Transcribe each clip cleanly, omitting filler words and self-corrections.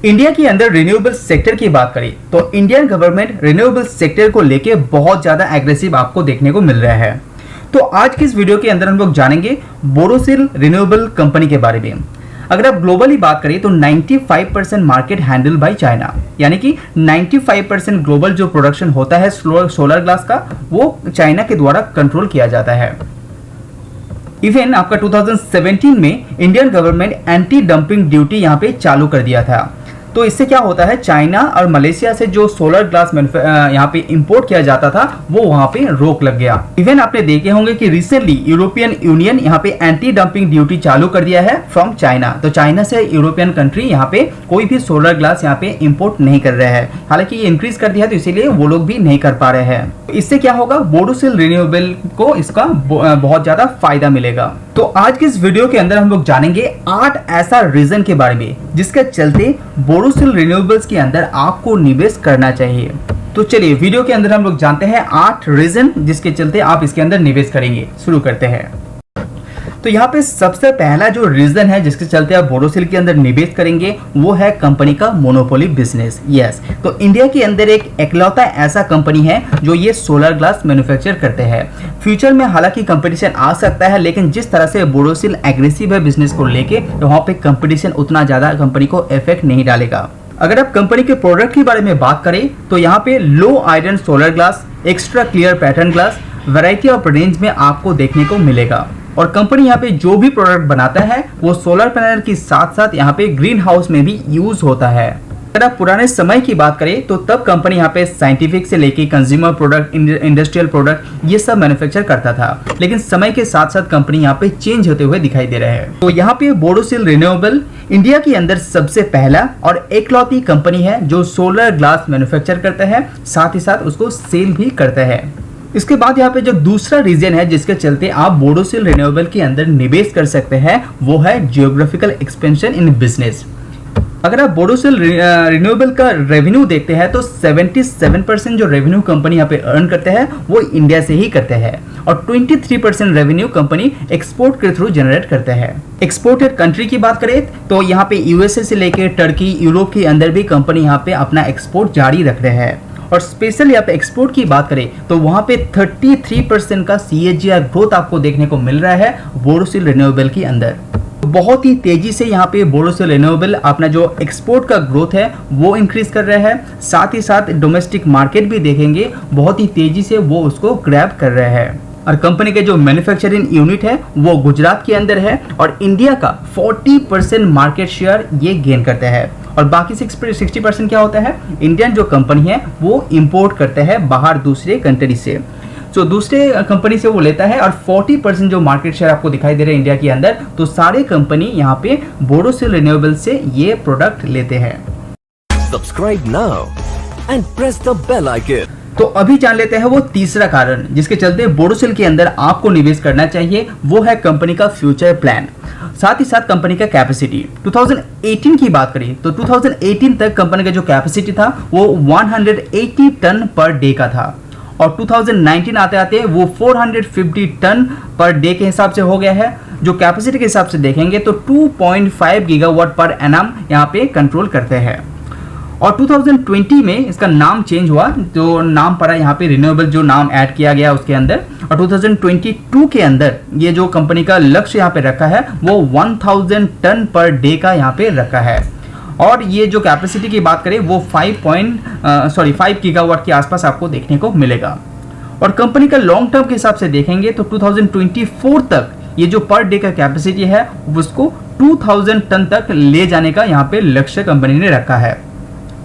India के अंदर renewable sector की बात करें तो इंडियन गवर्नमेंट रिन्यूएबल सेक्टर को लेके बहुत ज़्यादा एग्रेसिव आपको देखने को मिल रहा है। तो आज की इस वीडियो के अंदर हम लोग जानेंगे बोरोसिल रिन्यूएबल कंपनी के बारे में। अगर आप ग्लोबली बात करें तो 95% मार्केट हैंडल बाय चाइना, यानी कि 95% ग्लोबल जो प्रोडक्शन होता है सोलर ग्लास का वो चाइना के द्वारा कंट्रोल किया जाता है। इवन आपका 2017 में Indian government anti dumping duty यहाँ पे चालू कर दिया था। तो इससे क्या होता है, चाइना और मलेशिया से जो सोलर ग्लास यहाँ पे इंपोर्ट किया जाता था वो वहाँ पे रोक लग गया। इवन आपने देखे होंगे कि रिसेंटली यूरोपियन यूनियन यहाँ पे एंटी डंपिंग ड्यूटी चालू कर दिया है फ्रॉम चाइना। तो चाइना से यूरोपियन कंट्री यहाँ पे कोई भी सोलर ग्लास यहाँ पे इंपोर्ट नहीं कर रहे हैं। हालांकि ये इंक्रीज कर दिया है तो इसीलिए वो लोग भी नहीं कर पा रहे हैं। इससे क्या होगा, बोरोसिल रिन्यूएबल को इसका बहुत ज्यादा फायदा मिलेगा। तो आज के इस वीडियो के अंदर हम लोग जानेंगे 8 ऐसा रीजन के बारे में जिसके चलते बोरोसिल रिन्यूएबल्स के अंदर आपको निवेश करना चाहिए। तो चलिए वीडियो के अंदर हम लोग जानते हैं 8 रीजन जिसके चलते आप इसके अंदर निवेश करेंगे। शुरू करते हैं। तो यहाँ पे सबसे पहला जो रीजन है जिसके चलते आप बोरोसिल के अंदर निवेश करेंगे वो है कंपनी का मोनोपोली बिजनेस। यस, तो इंडिया के अंदर एक एकलौता ऐसा कंपनी है जो ये सोलर ग्लास मैन्युफैक्चर करते हैं। फ्यूचर में हालांकि कंपटीशन आ सकता है, लेकिन जिस तरह से बोरोसिल एग्रेसिव है बिजनेस को लेके तो वहाँ पे कंपटीशन उतना ज्यादा कंपनी को इफेक्ट नहीं डालेगा। अगर आप कंपनी के प्रोडक्ट के बारे में बात करें तो यहाँ पे low iron solar glass, extra clear pattern glass, variety of range में आपको देखने को मिलेगा। और कंपनी यहाँ पे जो भी प्रोडक्ट बनाता है वो सोलर पैनल के साथ साथ यहाँ पे ग्रीन हाउस में भी यूज होता है। अगर आप पुराने समय की बात करें तो तब कंपनी यहाँ पे साइंटिफिक से लेके कंज्यूमर प्रोडक्ट, इंडस्ट्रियल प्रोडक्ट ये सब मैन्युफैक्चर करता था, लेकिन समय के साथ साथ कंपनी यहाँ पे चेंज होते हुए दिखाई दे रहे हैं। तो यहाँ पे बोरोसिल रिन्यूएबल इंडिया के अंदर सबसे पहला और एकलौती कंपनी है जो सोलर ग्लास मैन्युफैक्चर करता है, साथ ही साथ उसको सेल भी करता है। इसके बाद यहाँ पे जो दूसरा रीजन है जिसके चलते आप बोरोसिल रिन्यूएबल के अंदर निवेश कर सकते हैं वो है जियोग्राफिकल एक्सपेंशन इन बिजनेस। अगर आप बोरोसिल रिन्यूएबल का रेवेन्यू देखते हैं तो 77% जो रेवेन्यू कंपनी यहाँ पे अर्न करते हैं वो इंडिया से ही करते हैं और 23% रेवेन्यू कंपनी एक्सपोर्ट के थ्रू जनरेट करते हैं। एक्सपोर्टेड कंट्री की बात करें तो यहाँ पे यूएसए से लेकर टर्की, यूरोप के अंदर भी कंपनी यहाँ पे अपना एक्सपोर्ट जारी रख रहे हैं। और स्पेशली यहाँ पे एक्सपोर्ट की बात करें तो वहाँ पे 33% का CAGR ग्रोथ आपको देखने को मिल रहा है बोरोसिल रिन्यूएबल के अंदर। बहुत ही तेजी से यहाँ पे बोरोसिल रिन्यूएबल अपना जो एक्सपोर्ट का ग्रोथ है वो इंक्रीज कर रहा है, साथ ही साथ डोमेस्टिक मार्केट भी देखेंगे बहुत ही तेजी से वो उसको ग्रैब कर रहे हैं। और कंपनी के जो मैन्युफैक्चरिंग यूनिट है वो गुजरात के अंदर है और इंडिया का 40% मार्केट शेयर ये गेन करते हैं। और बाकी 60% क्या होता है, इंडियन जो कंपनी है वो इंपोर्ट करते हैं बाहर दूसरे कंट्री से, तो दूसरे कंपनी से वो लेता है। और 40% जो मार्केट शेयर आपको दिखाई दे रहा है इंडिया के अंदर, तो सारे कंपनी यहाँ पे बोरोसिल रिन्यूएबल से ये प्रोडक्ट लेते हैं। Subscribe now and press the bell icon. तो अभी जान लेते हैं वो तीसरा कारण जिसके चलते बोरोसिल के अंदर आपको निवेश करना चाहिए, वो है कंपनी का फ्यूचर प्लान, साथ ही साथ कंपनी का कैपेसिटी। 2018 की बात करें तो 2018 तक कंपनी का जो कैपेसिटी था वो 180 टन पर डे का था और 2019 आते आते वो 450 टन पर डे के हिसाब से हो गया है। जो कैपेसिटी के हिसाब से देखेंगे तो 2.5 गीगावाट पर एनम यहाँ पे कंट्रोल करते हैं। और 2020 में इसका नाम चेंज हुआ, जो नाम पड़ा यहाँ पे रिन्यूएबल जो नाम ऐड किया गया उसके अंदर। और 2022 के अंदर ये जो कंपनी का लक्ष्य यहाँ पे रखा है वो 1000 टन पर डे का यहाँ पे रखा है। और ये जो कैपेसिटी की बात करें वो 5 गीगावाट के आसपास आपको देखने को मिलेगा। और कंपनी का लॉन्ग टर्म के हिसाब से देखेंगे तो 2024 तक ये जो पर डे का कैपेसिटी है उसको 2000 टन तक ले जाने का यहाँ पे लक्ष्य कंपनी ने रखा है।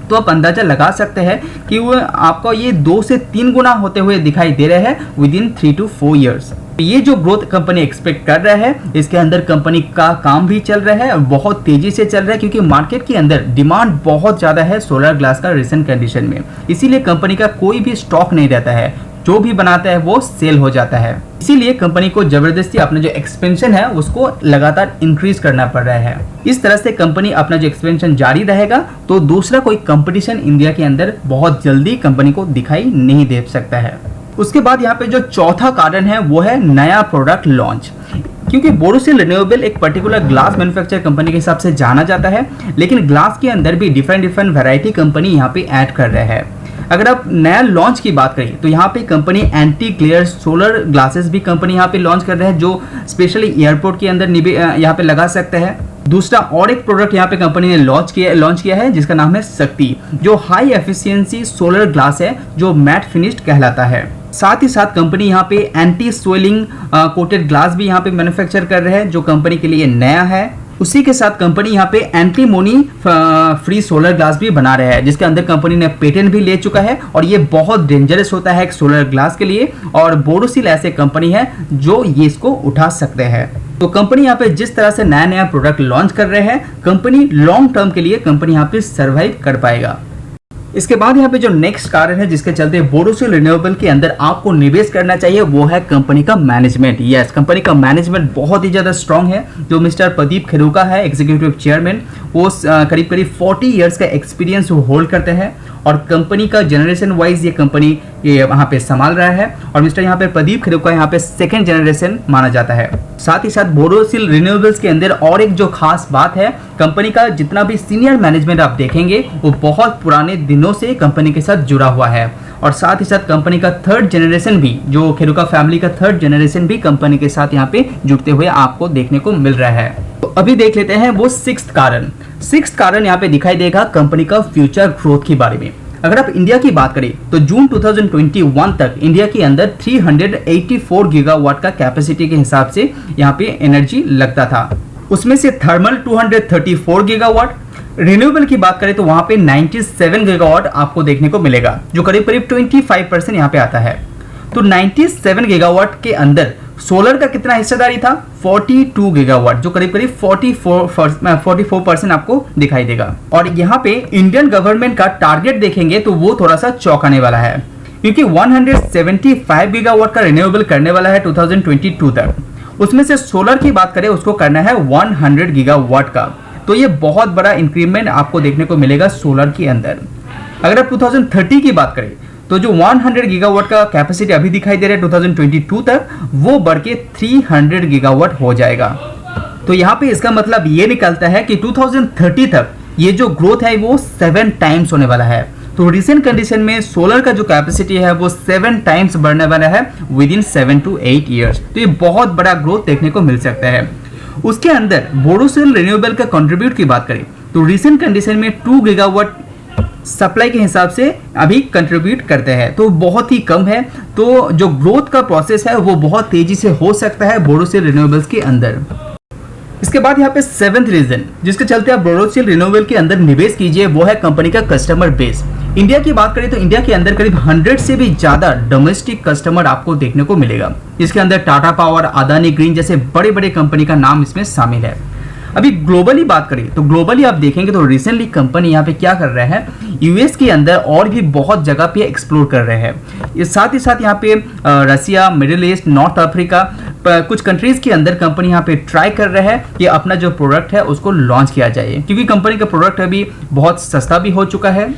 तो आप अंदाजा लगा सकते हैं कि वो आपका ये 2 से 3 गुना होते हुए दिखाई दे रहे हैं विद इन 3 to 4 ईयर्स। ये जो ग्रोथ कंपनी एक्सपेक्ट कर रहा है इसके अंदर कंपनी का काम भी चल रहा है और बहुत तेजी से चल रहा है, क्योंकि मार्केट के अंदर डिमांड बहुत ज़्यादा है सोलर ग्लास का रिसेंट कंडीशन में। इसीलिए कंपनी का कोई भी स्टॉक नहीं रहता है, जो भी बनाता है वो सेल हो जाता है। इसीलिए कंपनी को जबरदस्ती अपना जो एक्सपेंशन है उसको लगातार इंक्रीज करना पड़ रहा है। इस तरह से कंपनी अपना जो एक्सपेंशन जारी रहेगा तो दूसरा कोई कंपटीशन इंडिया के अंदर बहुत जल्दी कंपनी को दिखाई नहीं दे सकता है। उसके बाद यहाँ पे जो चौथा कारण है वो है नया प्रोडक्ट लॉन्च। क्योंकि बोरोसिल रिन्यूएबल एक पर्टिकुलर ग्लास मैन्युफैक्चर कंपनी के हिसाब से जाना जाता है, लेकिन ग्लास के अंदर भी डिफरेंट वैरायटी कंपनी यहाँ पे ऐड कर रहे हैं। अगर आप नया लॉन्च की बात करें तो यहाँ पे company anti glare solar glasses भी कंपनी यहाँ पे लॉन्च कर रहे हैं, जो स्पेशली एयरपोर्ट के अंदर यहाँ पे लगा सकते हैं। दूसरा और एक प्रोडक्ट यहाँ पे कंपनी ने लॉन्च किया है जिसका नाम है शक्ति, जो हाई एफिशिएंसी सोलर ग्लास है जो मैट फिनिश्ड कहलाता है। साथ ही साथ कंपनी यहाँ पे एंटी स्वेलिंग कोटेड ग्लास भी यहाँ पे मैन्युफैक्चर कर रहे हैं, जो कंपनी के लिए नया है। उसी के साथ कंपनी यहाँ पे एंटीमोनी फ्री सोलर ग्लास भी बना रहा है, जिसके अंदर कंपनी ने पेटेंट भी ले चुका है और ये बहुत डेंजरस होता है एक सोलर ग्लास के लिए, और बोरोसिल ऐसे कंपनी है जो ये इसको उठा सकते हैं। तो कंपनी यहाँ पे जिस तरह से नया प्रोडक्ट लॉन्च कर रहे हैं, कंपनी लॉन्ग टर्म के लिए कंपनी यहाँ पे सर्वाइव कर पाएगा। इसके बाद यहाँ पे जो नेक्स्ट कारण है जिसके चलते बोरोसिल रिन्यूएबल के अंदर आपको निवेश करना चाहिए, वो है कंपनी का मैनेजमेंट। यस, कंपनी का मैनेजमेंट बहुत ही ज़्यादा स्ट्रांग है। जो मिस्टर प्रदीप खेरुका है एग्जीक्यूटिव चेयरमैन, वो करीब 40 इयर्स का एक्सपीरियंस होल्ड करते हैं और कंपनी का जनरेशन वाइज ये कंपनी यहाँ पे संभाल रहा है, और मिस्टर यहाँ पे प्रदीप खेरुका यहाँ पे सेकेंड जनरेशन माना जाता है। साथ ही साथ बोरोसिल रिन्यूएबल्स के अंदर और एक जो खास बात है, कंपनी का जितना भी सीनियर मैनेजमेंट आप देखेंगे वो बहुत पुराने दिनों से कंपनी के साथ जुड़ा हुआ है, और साथ ही साथ कंपनी का थर्ड जनरेशन भी, जो खेरुका फैमिली का थर्ड जनरेशन भी कंपनी के साथ यहाँ पे जुड़ते हुए आपको देखने को मिल रहा है। तो अभी देख लेते हैं वो सिक्स्थ कारण यहाँ पे दिखाई देगा कंपनी का फ्यूचर ग्रोथ के बारे में। अगर आप इंडिया की बात करें तो जून 2021 तक इंडिया के अंदर 384 गीगावाट का कैपेसिटी के हिसाब से यहाँ पे एनर्जी लगता था। उसमें से थर्मल 234 गीगावाट, रिन्यूएबल की बात करें तो वहां पे 97 गीगावाट आपको देखने को मिलेगा, जो करीब 25% यहाँ पे आता है। तो 97 गीगावाट के अंदर सोलर का कितना हिस्सेदारी था? 42 गीगावाट, जो करीब 44% आपको दिखाई देगा। और यहाँ पे इंडियन गवर्नमेंट का टारगेट देखेंगे तो वो थोड़ा सा चौंकाने वाला है, क्योंकि 175 गीगावाट का रिन्यूएबल करने वाला है 2022 तक। उसमें से सोलर की बात करें उसको करना है 100 गीगावाट का। तो ये बहुत बड़ा इंक्रीमेंट आपको देखने को मिलेगा सोलर के अंदर। अगर आप 2030 की बात करें तो जो 100 गीगावाट का कैपेसिटी अभी दिखाई दे रहा है 2022 तक, वो बढ़ के 300 गीगावाट हो जाएगा। तो यहाँ पे इसका मतलब ये निकलता है कि 2030 तक ये जो ग्रोथ है वो 7 टाइम्स होने वाला है। तो रिसेंट कंडीशन में सोलर का जो कैपेसिटी है वो 7 टाइम्स बढ़ने वाला है विद इन 7 to 8 ईयर्स। तो ये बहुत बड़ा ग्रोथ देखने को मिल सकता है। उसके अंदर बोरोसिल रिन्यूएबल का कंट्रीब्यूट की बात करें तो रिसेंट कंडीशन में 2 गीगावाट सप्लाई के हिसाब से अभी कंट्रीब्यूट करते हैं, तो बहुत ही कम है। तो जो ग्रोथ का प्रोसेस है वो बहुत तेजी से हो सकता है बोरोसिल रिन्यूएबल्स के अंदर। इसके बाद यहाँ पे 7th रीजन जिसके चलते आप बोरोसिल रिन्यूएबल के अंदर निवेश कीजिए, वो है कंपनी का कस्टमर बेस। इंडिया की बात करें तो इंडिया के अंदर करीब 100 से भी ज्यादा डोमेस्टिक कस्टमर आपको देखने को मिलेगा। इसके अंदर टाटा पावर, अदानी ग्रीन जैसे बड़े बड़े कंपनी का नाम इसमें शामिल है। अभी ग्लोबली बात करें तो ग्लोबली आप देखेंगे तो रिसेंटली कंपनी यहाँ पे क्या कर रहे हैं, यूएस के अंदर और भी बहुत जगह पे एक्सप्लोर कर रहे हैं। साथ ही साथ यहाँ पे रसिया, मिडिल ईस्ट, नॉर्थ अफ्रीका, कुछ कंट्रीज के अंदर कंपनी यहाँ पे ट्राई कर रहे हैं कि अपना जो प्रोडक्ट है उसको लॉन्च किया जाए, क्योंकि कंपनी का प्रोडक्ट अभी बहुत सस्ता भी हो चुका है,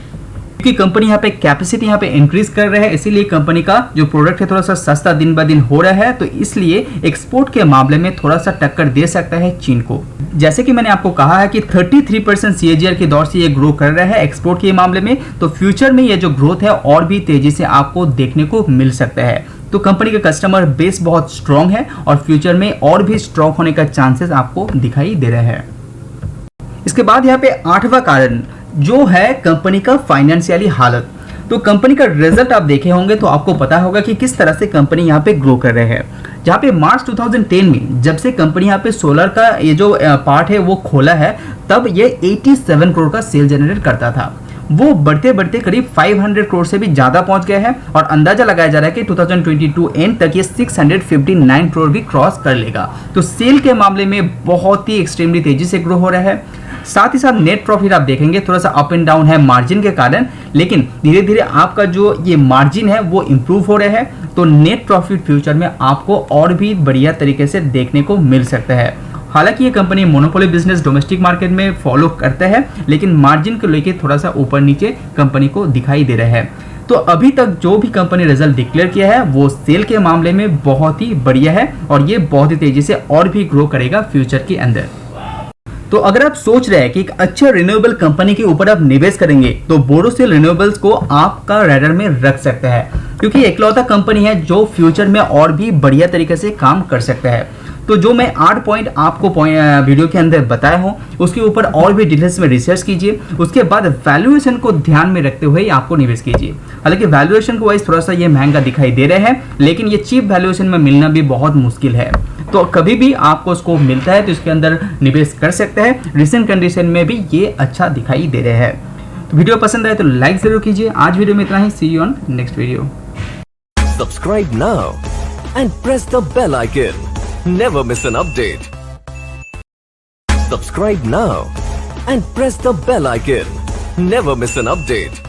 क्योंकि कंपनी यहाँ पे कैपेसिटी यहाँ पे इंक्रीज कर रहे हैं, इसीलिए कंपनी का जो प्रोडक्ट है थोड़ा सा सस्ता दिन ब दिन हो रहा है। तो इसलिए एक्सपोर्ट के मामले में थोड़ा सा टक्कर दे सकता है चीन को। जैसे कि मैंने आपको कहा है कि 33% CAGR के दौर से ये ग्रो कर रहा है एक्सपोर्ट के मामले में, तो फ्यूचर में ये जो ग्रोथ है और भी तेजी से आपको देखने को मिल सकता है। तो कंपनी का कस्टमर बेस बहुत स्ट्रांग है और फ्यूचर में और भी स्ट्रांग होने का चांसेस आपको दिखाई दे रहे हैं। इसके बाद यहाँ पे 8वां कारण जो है कंपनी का फाइनेंशियली हालत। तो कंपनी का रिजल्ट आप देखे होंगे तो आपको पता होगा कि किस तरह से कंपनी यहाँ पे ग्रो कर रहे हैं। जहाँ पे मार्च 2010 में जब से कंपनी यहाँ पे सोलर का ये जो पार्ट है वो खोला है, तब ये 87 करोड़ का सेल जनरेट करता था। वो बढ़ते बढ़ते करीब 500 करोड़ से भी ज्यादा पहुंच गए हैं और अंदाजा लगाया जा रहा है कि 2022 एंड तक ये 659 करोड़ भी क्रॉस कर लेगा। तो सेल के मामले में बहुत ही एक्सट्रीमली तेजी से ग्रो हो रहा है। साथ ही साथ नेट प्रॉफिट आप देखेंगे थोड़ा सा अप एंड डाउन है मार्जिन के कारण, लेकिन धीरे धीरे आपका जो ये मार्जिन है वो इंप्रूव हो रहा है। तो नेट प्रॉफिट फ्यूचर में आपको और भी बढ़िया तरीके से देखने को मिल सकता है। हालांकि ये company monopoly business domestic market में फॉलो करते हैं, लेकिन मार्जिन को लेके थोड़ा सा ऊपर नीचे कंपनी को दिखाई दे रहा है। तो अभी तक जो भी कंपनी रिजल्ट डिक्लेयर किया है वो सेल के मामले में बहुत ही बढ़िया है और ये बहुत ही तेजी से और भी ग्रो करेगा फ्यूचर के अंदर। तो अगर आप सोच रहे हैं कि एक अच्छे रिन्यूएबल कंपनी के ऊपर आप निवेश करेंगे तो बोरोसिल रिन्यूएबल्स को आपका रडार में रख सकते हैं, क्योंकि एकलौता कंपनी है जो फ्यूचर में और भी बढ़िया तरीके से काम कर सकता है। तो जो मैं 8 पॉइंट आपको वीडियो के अंदर बताया हूँ उसके ऊपर और भी डिटेल्स में रिसर्च कीजिए, उसके बाद वैल्यूएशन को ध्यान में रखते हुए आपको निवेश कीजिए। हालांकि वैल्यूएशन को वाइज थोड़ा सा ये महंगा दिखाई दे रहे हैं, लेकिन ये चीप वैल्यूएशन में मिलना भी बहुत मुश्किल है। तो कभी भी आपको स्कोप मिलता है तो इसके अंदर निवेश कर सकते हैं। रिसेंट कंडीशन में भी ये अच्छा दिखाई दे रहे हैं। तो वीडियो पसंद आए तो लाइक जरूर कीजिए। आज वीडियो में इतना ही। See you on next video. Subscribe now and press the bell icon. Never miss an update. Subscribe now and press the bell icon. Never miss an update.